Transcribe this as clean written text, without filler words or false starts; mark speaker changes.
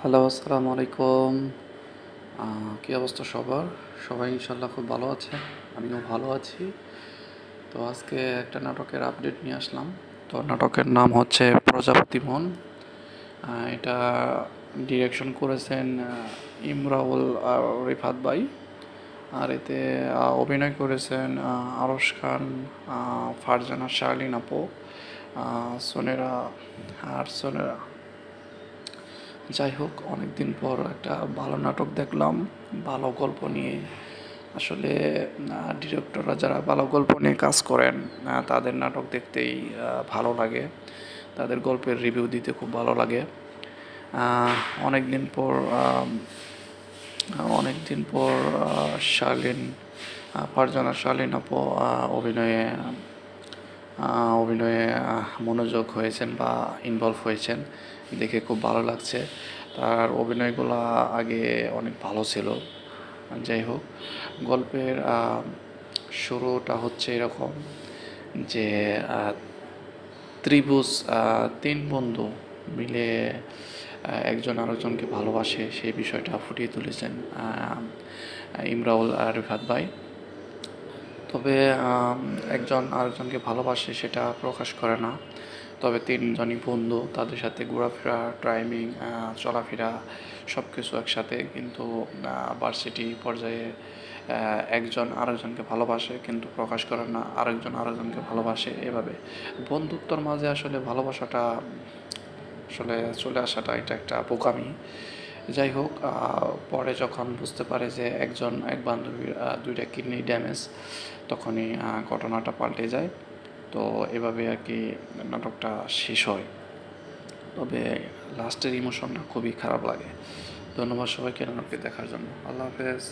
Speaker 1: Hello, আসসালামু আলাইকুম। কী অবস্থা সবার? সবাই ইনশাল্লাহ খুব ভালো আছে। আমিও ভালো আছি। তো আজকে একটা নাটকের আপডেট নিয়ে আসলাম। তো নাটকের নাম হচ্ছে প্রজাপতি মন। এটা ডিরেকশন করেছেন ইমরাউল রিফাত ভাই। আর এতে অভিনয় করেছেন আরশ খান, ফারজানা শার্লিন আপু, সোনেরা সোনেরা। যাই হোক, অনেক দিন পর একটা ভালো নাটক দেখলাম, ভালো গল্প নিয়ে। আসলে ডিরেক্টররা যারা ভালো গল্প নিয়ে কাজ করেন তাদের নাটক দেখতেই ভালো লাগে, তাদের গল্পের রিভিউ দিতে খুব ভালো লাগে। অনেক দিন পর অনেক দিন পর শার্লিন, ফারজানা শার্লিন আপু অভিনয়ে অভিনয়ে মনোযোগ হয়েছেন বা ইনভলভ হয়েছেন, দেখে খুব ভালো লাগছে। তার অভিনয়গুলো আগে অনেক ভালো ছিল। যাই হোক, গল্পের শুরুটা হচ্ছে এরকম যে ত্রিভুজ, তিন বন্ধু মিলে একজন আরেকজনকে ভালোবাসে, সেই বিষয়টা ফুটিয়ে তুলেছেন ইমরাউল রিফাত ভাই। তবে একজন আরেকজনকে ভালোবাসে সেটা প্রকাশ করে না। তবে তিনজনই বন্ধু, তাদের সাথে ঘোরাফেরা, টাইমিং, চলাফেরা সব কিছু একসাথে। কিন্তু ভার্সিটি পর্যায়ে একজন আরেকজনকে ভালোবাসে কিন্তু প্রকাশ করে না, আরেকজন আরেকজনকে ভালোবাসে। এভাবে বন্ধুত্বর মাঝে আসলে ভালোবাসাটা আসলে চলে আসাটা এটা একটা বোকামি। যাই হোক, পরে যখন বুঝতে পারে যে এক বান্ধবীর দুইটা কিডনি ড্যামেজ, তখনই ঘটনাটা পাল্টে যায়। তো এভাবে আর কি নাটকটা শেষ হয়। তবে লাস্টের ইমোশনটা খুবই খারাপ লাগে। ধন্যবাদ সবাইকে নাটকটি দেখার জন্য। আল্লাহ হাফেজ।